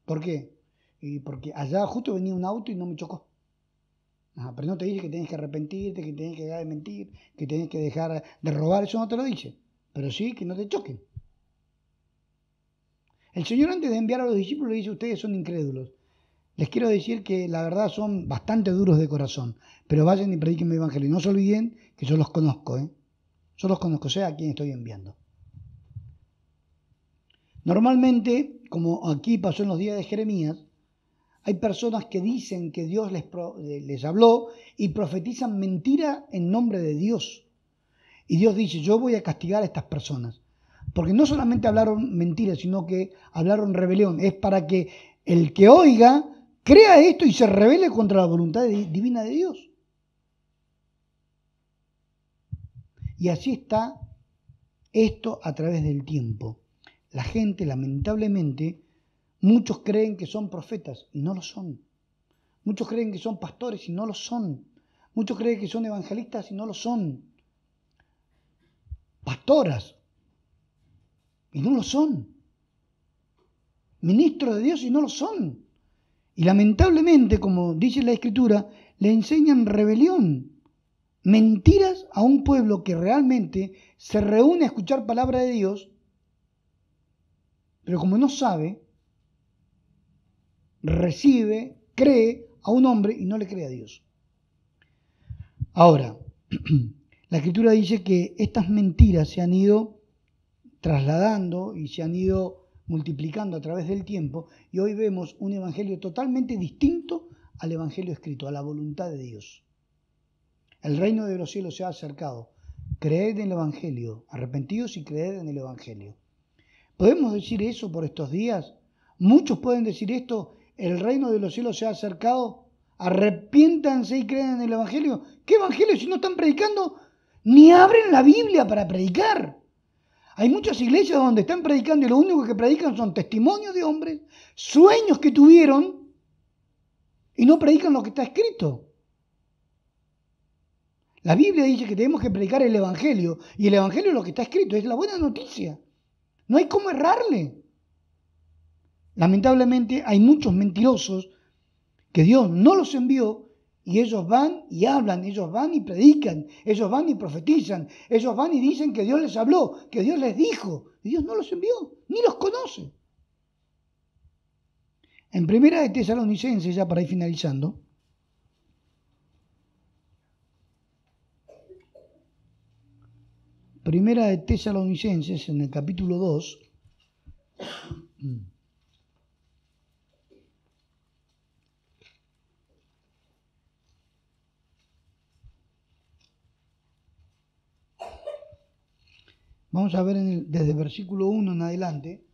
¿Por qué? Porque allá justo venía un auto y no me chocó. Pero no te dice que tenés que arrepentirte, que tenés que dejar de mentir, que tenés que dejar de robar, eso no te lo dice. Pero sí que no te choquen. El Señor antes de enviar a los discípulos le dice, ustedes son incrédulos. Les quiero decir que la verdad son bastante duros de corazón, pero vayan y prediquen mi evangelio. Y no se olviden que yo los conozco, Yo los conozco, sé a quién estoy enviando. Normalmente, como aquí pasó en los días de Jeremías, Hay personas que dicen que Dios les habló y profetizan mentira en nombre de Dios. Y Dios dice, yo voy a castigar a estas personas. Porque no solamente hablaron mentiras, sino que hablaron rebelión. Es para que el que oiga crea esto y se rebele contra la voluntad divina de Dios. Y así está esto a través del tiempo. La gente, lamentablemente, muchos creen que son profetas y no lo son. Muchos creen que son pastores y no lo son. Muchos creen que son evangelistas y no lo son. Pastoras y no lo son. Ministros de Dios y no lo son. Y lamentablemente, como dice la Escritura, le enseñan rebelión, mentiras a un pueblo que realmente se reúne a escuchar palabra de Dios, pero como no sabe, recibe, cree a un hombre y no le cree a Dios. Ahora, la Escritura dice que estas mentiras se han ido trasladando y se han ido multiplicando a través del tiempo, y hoy vemos un evangelio totalmente distinto al evangelio escrito, a la voluntad de Dios. El reino de los cielos se ha acercado. Creed en el evangelio, arrepentidos y creed en el evangelio. ¿Podemos decir eso por estos días? Muchos pueden decir esto, el reino de los cielos se ha acercado, arrepiéntanse y crean en el evangelio. ¿Qué evangelio si no están predicando? Ni abren la Biblia para predicar. Hay muchas iglesias donde están predicando y lo único que predican son testimonios de hombres, sueños que tuvieron y no predican lo que está escrito. La Biblia dice que tenemos que predicar el evangelio y el evangelio es lo que está escrito, es la buena noticia. No hay cómo errarle. Lamentablemente hay muchos mentirosos que Dios no los envió y ellos van y hablan, ellos van y predican, ellos van y profetizan, ellos van y dicen que Dios les habló, que Dios les dijo, y Dios no los envió, ni los conoce. En Primera de Tesalonicenses, ya para ir finalizando, Primera de Tesalonicenses, en el capítulo 2, vamos a ver desde el versículo 1 en adelante.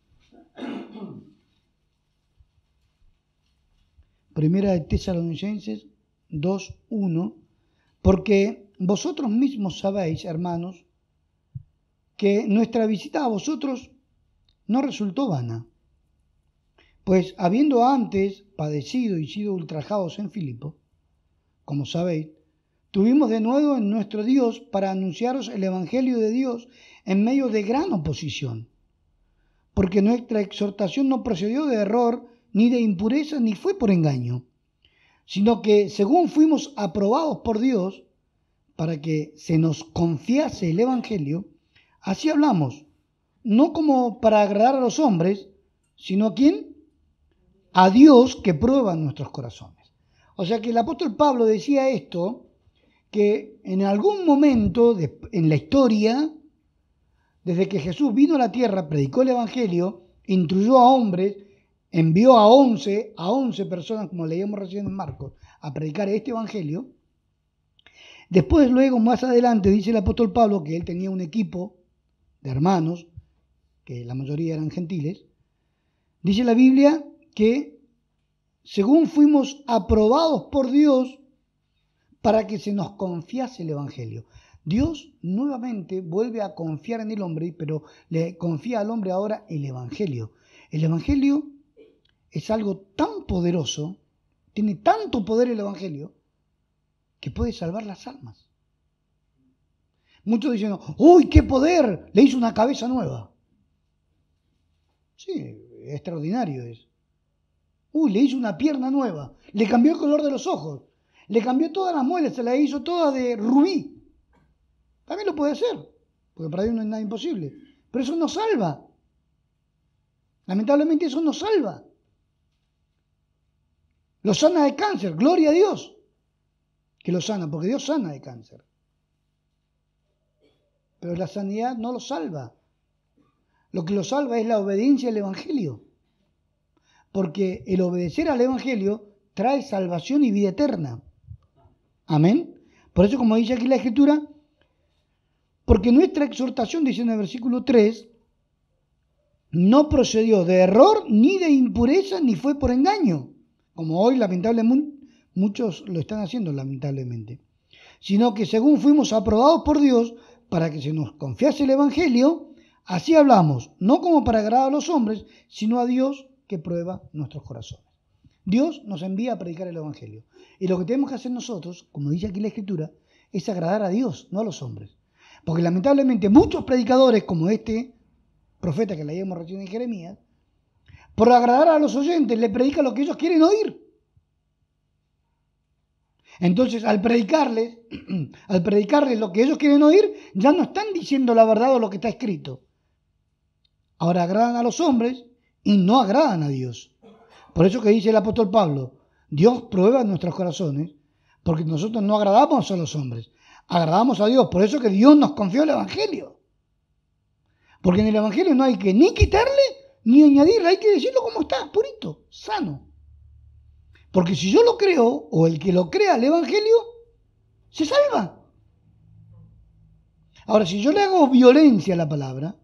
Primera de Tesalonicenses 2:1, porque vosotros mismos sabéis, hermanos, que nuestra visita a vosotros no resultó vana, pues habiendo antes padecido y sido ultrajados en Filipo, como sabéis, tuvimos de nuevo en nuestro Dios para anunciaros el Evangelio de Dios en medio de gran oposición, porque nuestra exhortación no procedió de error, ni de impureza, ni fue por engaño, sino que según fuimos aprobados por Dios para que se nos confiase el Evangelio, así hablamos, no como para agradar a los hombres, sino ¿a quién? A Dios que prueba nuestros corazones. O sea que el apóstol Pablo decía esto, que en algún momento en la historia, desde que Jesús vino a la tierra, predicó el Evangelio, instruyó a hombres, envió a 11 personas, como leíamos recién en Marcos, a predicar este Evangelio. Después, luego, más adelante, dice el apóstol Pablo que él tenía un equipo de hermanos, que la mayoría eran gentiles. Dice la Biblia que según fuimos aprobados por Dios para que se nos confiase el Evangelio. Dios nuevamente vuelve a confiar en el hombre, pero le confía al hombre ahora el Evangelio. El Evangelio es algo tan poderoso, tiene tanto poder el Evangelio, que puede salvar las almas. Muchos dicen, ¡uy, qué poder! Le hizo una cabeza nueva. Sí, extraordinario es. ¡Uy, le hizo una pierna nueva! Le cambió el color de los ojos. Le cambió todas las muelas, se las hizo todas de rubí. También lo puede hacer, porque para Dios no es nada imposible. Pero eso no salva. Lamentablemente eso no salva. Lo sana de cáncer, gloria a Dios que lo sana, porque Dios sana de cáncer. Pero la sanidad no lo salva. Lo que lo salva es la obediencia al Evangelio. porque el obedecer al Evangelio trae salvación y vida eterna. Amén. Por eso, como dice aquí la Escritura, porque nuestra exhortación, dice en el versículo 3, no procedió de error, ni de impureza, ni fue por engaño, como hoy lamentablemente muchos lo están haciendo, lamentablemente, sino que según fuimos aprobados por Dios para que se nos confiase el Evangelio, así hablamos, no como para agradar a los hombres, sino a Dios que prueba nuestros corazones. Dios nos envía a predicar el Evangelio. Y lo que tenemos que hacer nosotros, como dice aquí la Escritura, es agradar a Dios, no a los hombres. Porque lamentablemente muchos predicadores, como este profeta que leíamos recién en Jeremías, por agradar a los oyentes, le predican lo que ellos quieren oír. Entonces, al predicarles lo que ellos quieren oír, ya no están diciendo la verdad o lo que está escrito. Ahora agradan a los hombres y no agradan a Dios. Por eso que dice el apóstol Pablo, Dios prueba nuestros corazones, porque nosotros no agradamos a los hombres, agradamos a Dios. Por eso que Dios nos confió el Evangelio. Porque en el Evangelio no hay que ni quitarle ni añadirle, hay que decirlo como está, purito, sano. Porque si yo lo creo, o el que lo crea el Evangelio, se salva. Ahora, si yo le hago violencia a la palabra,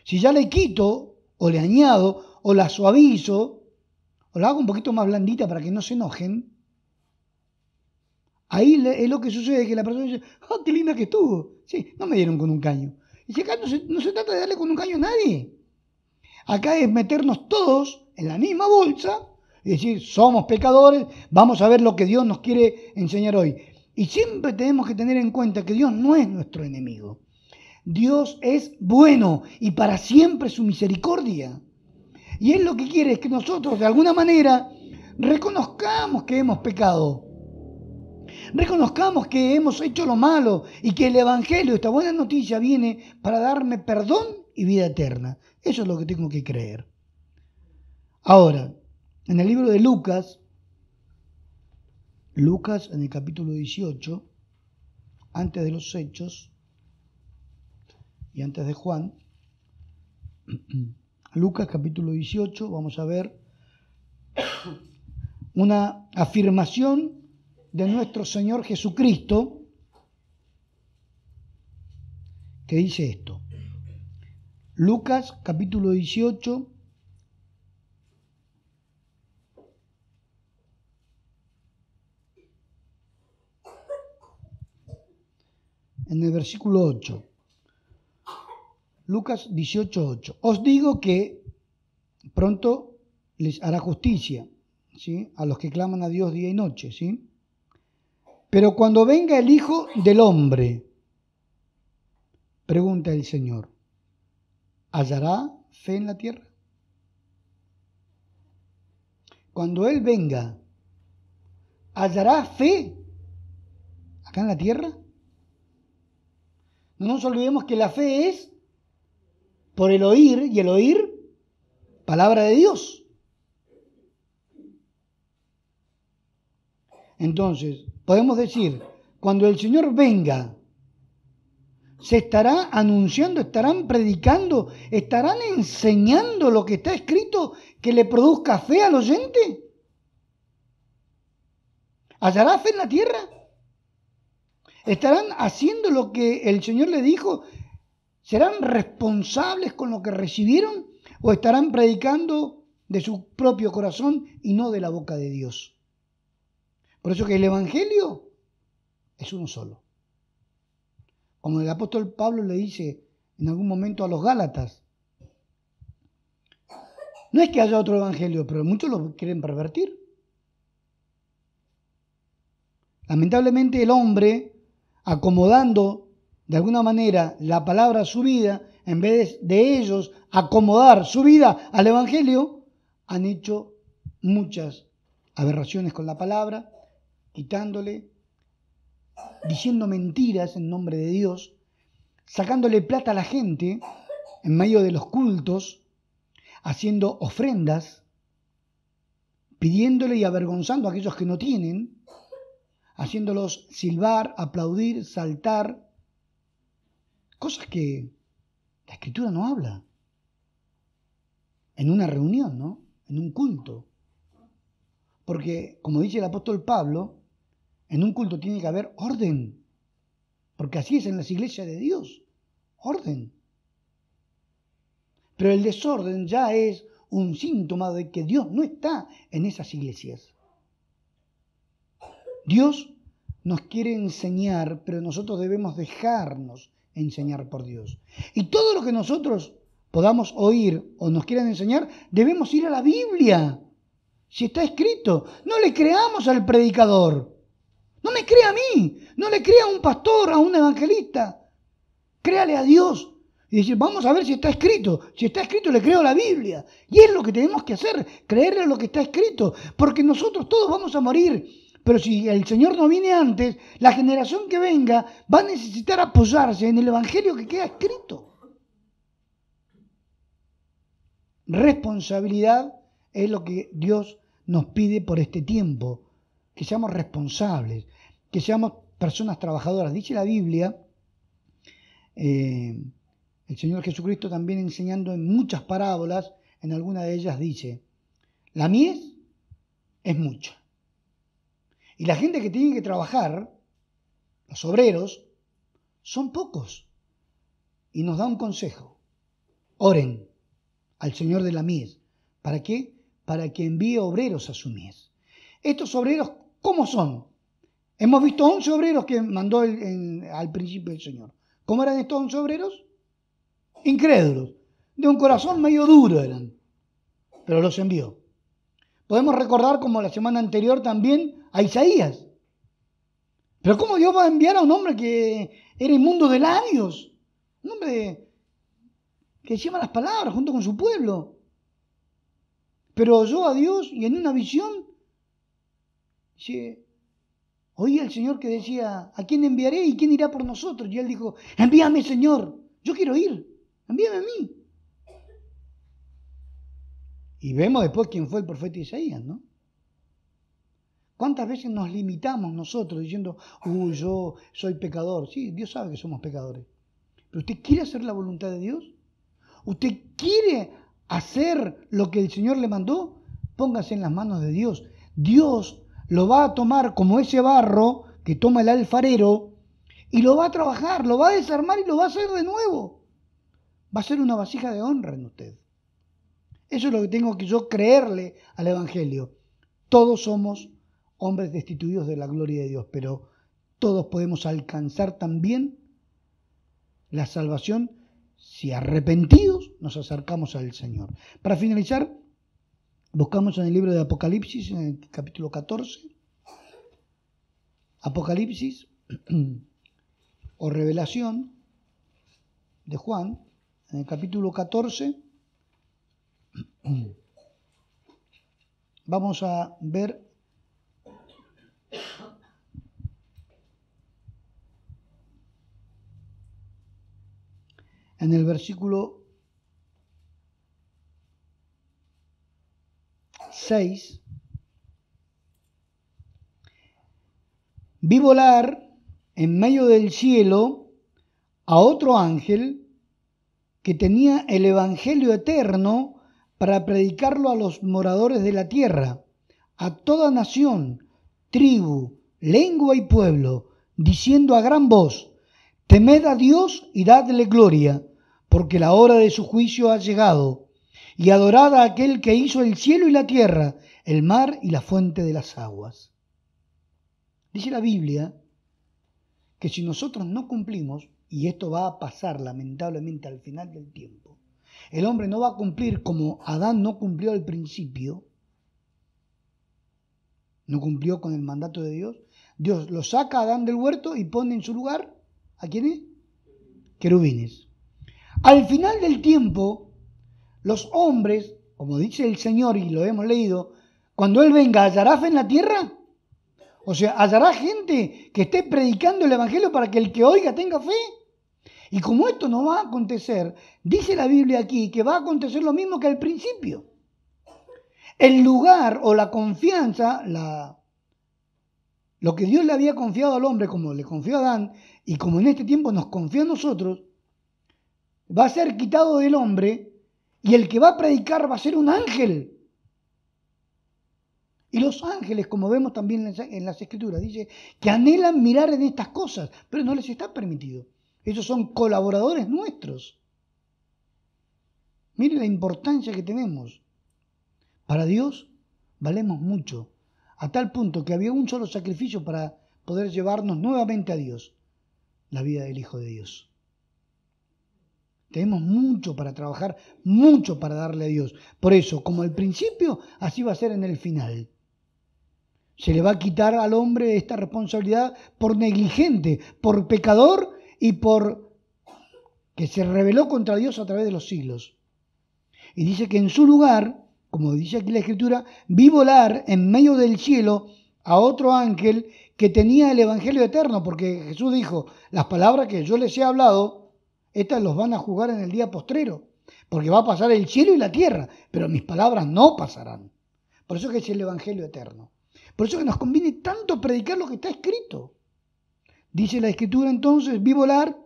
si ya le quito, o le añado, o la suavizo, o la hago un poquito más blandita para que no se enojen, ahí es lo que sucede, que la persona dice, ¡oh, qué linda que estuvo! Sí, no me dieron con un caño. Y si acá no se trata de darle con un caño a nadie. Acá es meternos todos en la misma bolsa y decir, somos pecadores, vamos a ver lo que Dios nos quiere enseñar hoy. Y siempre tenemos que tener en cuenta que Dios no es nuestro enemigo. Dios es bueno y para siempre su misericordia. Y Él lo que quiere es que nosotros de alguna manera reconozcamos que hemos pecado. Reconozcamos que hemos hecho lo malo y que el Evangelio, esta buena noticia, viene para darme perdón y vida eterna. Eso es lo que tengo que creer. Ahora, en el libro de Lucas en el capítulo 18, antes de los Hechos y antes de Juan, Lucas capítulo 18, vamos a ver una afirmación de nuestro Señor Jesucristo que dice esto. Lucas capítulo 18, en el versículo 8. Lucas 18, 8. Os digo que pronto les hará justicia, ¿sí?, a los que claman a Dios día y noche, ¿sí? Pero cuando venga el Hijo del Hombre, pregunta el Señor, ¿hallará fe en la tierra? Cuando Él venga, ¿hallará fe acá en la tierra? No nos olvidemos que la fe es por el oír, y el oír, palabra de Dios. Entonces, podemos decir, cuando el Señor venga, ¿se estará anunciando, estarán predicando, estarán enseñando lo que está escrito que le produzca fe al oyente? ¿Hallará fe en la tierra? ¿Estarán haciendo lo que el Señor le dijo? ¿Serán responsables con lo que recibieron? ¿O estarán predicando de su propio corazón y no de la boca de Dios? Por eso que el Evangelio es uno solo. Como el apóstol Pablo le dice en algún momento a los Gálatas, no es que haya otro Evangelio, pero muchos lo quieren pervertir. Lamentablemente el hombre, acomodando de alguna manera la palabra a su vida, en vez de ellos acomodar su vida al Evangelio, han hecho muchas aberraciones con la palabra, quitándole, diciendo mentiras en nombre de Dios, sacándole plata a la gente en medio de los cultos, haciendo ofrendas, pidiéndole y avergonzando a aquellos que no tienen, haciéndolos silbar, aplaudir, saltar, cosas que la Escritura no habla. En una reunión, ¿no? en un culto. Porque, como dice el apóstol Pablo, en un culto tiene que haber orden. Porque así es en las iglesias de Dios. Orden. Pero el desorden ya es un síntoma de que Dios no está en esas iglesias. Dios nos quiere enseñar, pero nosotros debemos dejarnos enseñar por Dios. Y todo lo que nosotros podamos oír o nos quieran enseñar, debemos ir a la Biblia. Si está escrito, no le creamos al predicador. No me crea a mí, no le crea a un pastor, a un evangelista. Créale a Dios. Y decir, vamos a ver si está escrito. Si está escrito, le creo a la Biblia. Y es lo que tenemos que hacer, creerle a lo que está escrito. Porque nosotros todos vamos a morir. Pero si el Señor no viene antes, la generación que venga va a necesitar apoyarse en el Evangelio que queda escrito. Responsabilidad es lo que Dios nos pide por este tiempo. Que seamos responsables, que seamos personas trabajadoras. Dice la Biblia, el Señor Jesucristo también enseñando en muchas parábolas, en alguna de ellas dice, la mies es mucha. Y la gente que tiene que trabajar, los obreros, son pocos. Y nos da un consejo. Oren al Señor de la mies. ¿Para qué? Para que envíe obreros a su mies. Estos obreros, ¿cómo son? Hemos visto 11 obreros que mandó al principio el Señor. ¿Cómo eran estos 11 obreros? Incrédulos. De un corazón medio duro eran. Pero los envió. Podemos recordar como la semana anterior también a Isaías. Pero ¿cómo Dios va a enviar a un hombre que era inmundo de labios? Un hombre que decía malas palabras junto con su pueblo. Pero oyó a Dios y en una visión oía al Señor que decía, ¿a quién enviaré y quién irá por nosotros? Y él dijo, envíame, Señor, yo quiero ir, envíame a mí. Y vemos después quién fue el profeta Isaías, ¿no? ¿Cuántas veces nos limitamos nosotros diciendo, yo soy pecador? Sí, Dios sabe que somos pecadores. ¿Pero usted quiere hacer la voluntad de Dios? ¿Usted quiere hacer lo que el Señor le mandó? Póngase en las manos de Dios. Dios lo va a tomar como ese barro que toma el alfarero y lo va a trabajar, lo va a desarmar y lo va a hacer de nuevo. Va a ser una vasija de honra en usted. Eso es lo que tengo que yo creerle al Evangelio. Todos somos hombres destituidos de la gloria de Dios, pero todos podemos alcanzar también la salvación si arrepentidos nos acercamos al Señor. Para finalizar, buscamos en el libro de Apocalipsis, en el capítulo 14. Apocalipsis o Revelación de Juan, en el capítulo 14. Vamos a ver en el versículo 6. Vi volar en medio del cielo a otro ángel que tenía el evangelio eterno para predicarlo a los moradores de la tierra, a toda nación, tribu, lengua y pueblo, diciendo a gran voz, temed a Dios y dadle gloria, porque la hora de su juicio ha llegado, y adorad a aquel que hizo el cielo y la tierra, el mar y la fuente de las aguas. Dice la Biblia que si nosotros no cumplimos, y esto va a pasar lamentablemente al final del tiempo, el hombre no va a cumplir como Adán no cumplió al principio, no cumplió con el mandato de Dios. Dios lo saca a Adán del huerto y pone en su lugar, ¿a quiénes? Querubines. Al final del tiempo, los hombres, como dice el Señor y lo hemos leído, cuando Él venga, ¿hallará fe en la tierra? O sea, ¿hallará gente que esté predicando el Evangelio para que el que oiga tenga fe? Y como esto no va a acontecer, dice la Biblia aquí que va a acontecer lo mismo que al principio. El lugar o la confianza, lo que Dios le había confiado al hombre, como le confió a Adán, y como en este tiempo nos confía a nosotros, va a ser quitado del hombre y el que va a predicar va a ser un ángel. los ángeles, como vemos también en las Escrituras, dice que anhelan mirar en estas cosas, pero no les está permitido. Ellos son colaboradores nuestros. Mire la importancia que tenemos. Para Dios valemos mucho, a tal punto que había un solo sacrificio para poder llevarnos nuevamente a Dios, la vida del Hijo de Dios. Tenemos mucho para trabajar, mucho para darle a Dios. Por eso, como al principio, así va a ser en el final. Se le va a quitar al hombre esta responsabilidad por negligente, por pecador y por que se rebeló contra Dios a través de los siglos. Y dice que en su lugar, como dice aquí la Escritura, vi volar en medio del cielo a otro ángel que tenía el Evangelio eterno, porque Jesús dijo, las palabras que yo les he hablado, estas los van a juzgar en el día postrero, porque va a pasar el cielo y la tierra, pero mis palabras no pasarán. Por eso que es el Evangelio eterno. Por eso que nos conviene tanto predicar lo que está escrito. Dice la Escritura entonces, vi volar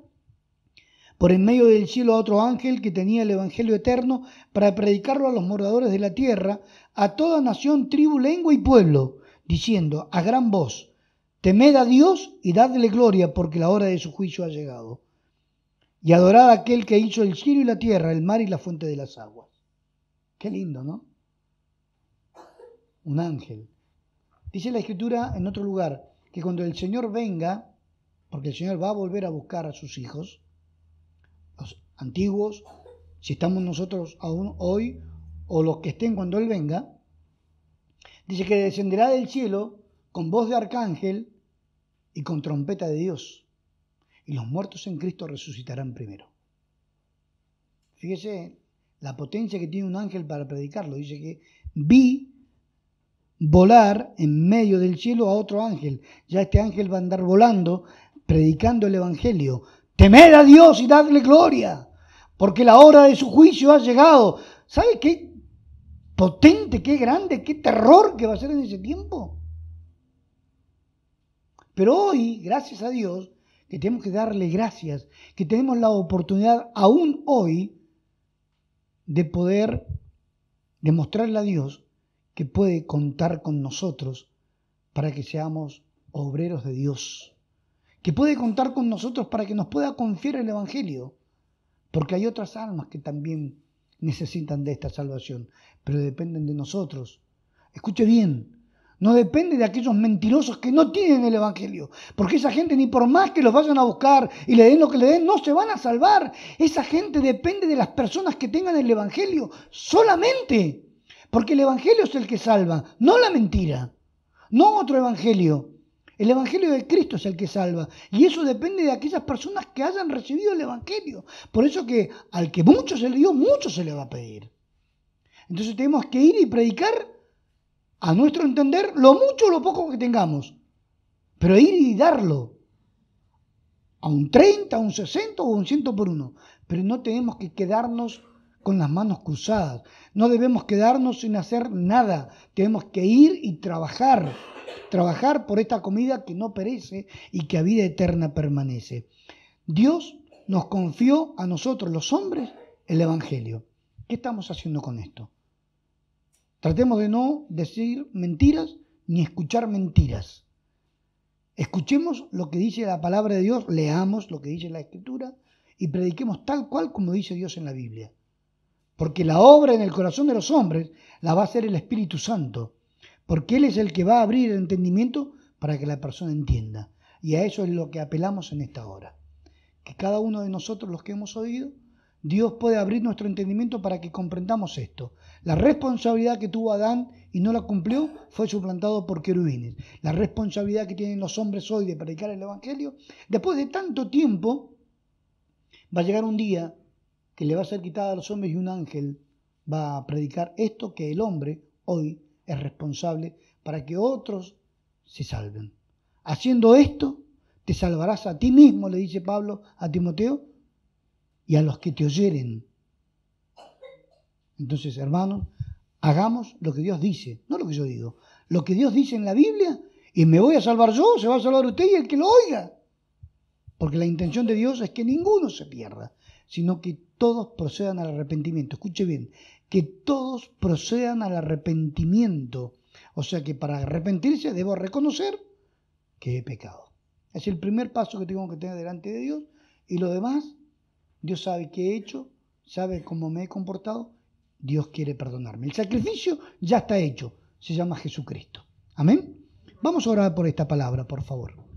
por en medio del cielo a otro ángel que tenía el Evangelio eterno para predicarlo a los moradores de la tierra, a toda nación, tribu, lengua y pueblo, diciendo a gran voz, temed a Dios y dadle gloria, porque la hora de su juicio ha llegado. Y adorad a aquel que hizo el cielo y la tierra, el mar y la fuente de las aguas. Qué lindo, ¿no? Un ángel. Dice la Escritura en otro lugar, que cuando el Señor venga, porque el Señor va a volver a buscar a sus hijos, los antiguos, si estamos nosotros aún hoy, o los que estén cuando Él venga, dice que descenderá del cielo con voz de arcángel y con trompeta de Dios. Y los muertos en Cristo resucitarán primero. Fíjese la potencia que tiene un ángel para predicarlo. Dice que vi volar en medio del cielo a otro ángel. Ya este ángel va a andar volando, predicando el Evangelio. Temed a Dios y dadle gloria, porque la hora de su juicio ha llegado. ¿Sabe qué potente, qué grande, qué terror que va a ser en ese tiempo? Pero hoy, gracias a Dios, que tenemos que darle gracias, que tenemos la oportunidad aún hoy de poder demostrarle a Dios que puede contar con nosotros para que seamos obreros de Dios, que puede contar con nosotros para que nos pueda confiar el Evangelio, porque hay otras almas que también necesitan de esta salvación, pero dependen de nosotros. Escuche bien. No depende de aquellos mentirosos que no tienen el Evangelio. Porque esa gente, ni por más que los vayan a buscar y le den lo que le den, no se van a salvar. Esa gente depende de las personas que tengan el Evangelio solamente. Porque el Evangelio es el que salva, no la mentira, no otro Evangelio. El Evangelio de Cristo es el que salva. Y eso depende de aquellas personas que hayan recibido el Evangelio. Por eso que al que mucho se le dio, mucho se le va a pedir. Entonces tenemos que ir y predicar a nuestro entender, lo mucho o lo poco que tengamos, pero ir y darlo a un 30, a un 60 o a un 100 por uno. Pero no tenemos que quedarnos con las manos cruzadas, no debemos quedarnos sin hacer nada, tenemos que ir y trabajar por esta comida que no perece y que a vida eterna permanece. Dios nos confió a nosotros, los hombres, el Evangelio. ¿Qué estamos haciendo con esto? Tratemos de no decir mentiras ni escuchar mentiras. Escuchemos lo que dice la palabra de Dios, leamos lo que dice la Escritura y prediquemos tal cual como dice Dios en la Biblia. Porque la obra en el corazón de los hombres la va a hacer el Espíritu Santo, porque Él es el que va a abrir el entendimiento para que la persona entienda. Y a eso es lo que apelamos en esta hora. Que cada uno de nosotros, los que hemos oído, Dios puede abrir nuestro entendimiento para que comprendamos esto. La responsabilidad que tuvo Adán y no la cumplió fue suplantado por querubines. La responsabilidad que tienen los hombres hoy de predicar el Evangelio, después de tanto tiempo, va a llegar un día que le va a ser quitada a los hombres y un ángel va a predicar esto que el hombre hoy es responsable para que otros se salven. Haciendo esto, te salvarás a ti mismo, le dice Pablo a Timoteo, y a los que te oyeren. Entonces, hermanos, hagamos lo que Dios dice, no lo que yo digo, lo que Dios dice en la Biblia, y me voy a salvar yo, se va a salvar usted y el que lo oiga. Porque la intención de Dios es que ninguno se pierda, sino que todos procedan al arrepentimiento. Escuche bien, que todos procedan al arrepentimiento, O sea que para arrepentirse debo reconocer que he pecado. Es el primer paso que tengo que tener delante de Dios, y lo demás, Dios sabe qué he hecho, sabe cómo me he comportado, Dios quiere perdonarme. El sacrificio ya está hecho, se llama Jesucristo. Amén. Vamos a orar por esta palabra, por favor.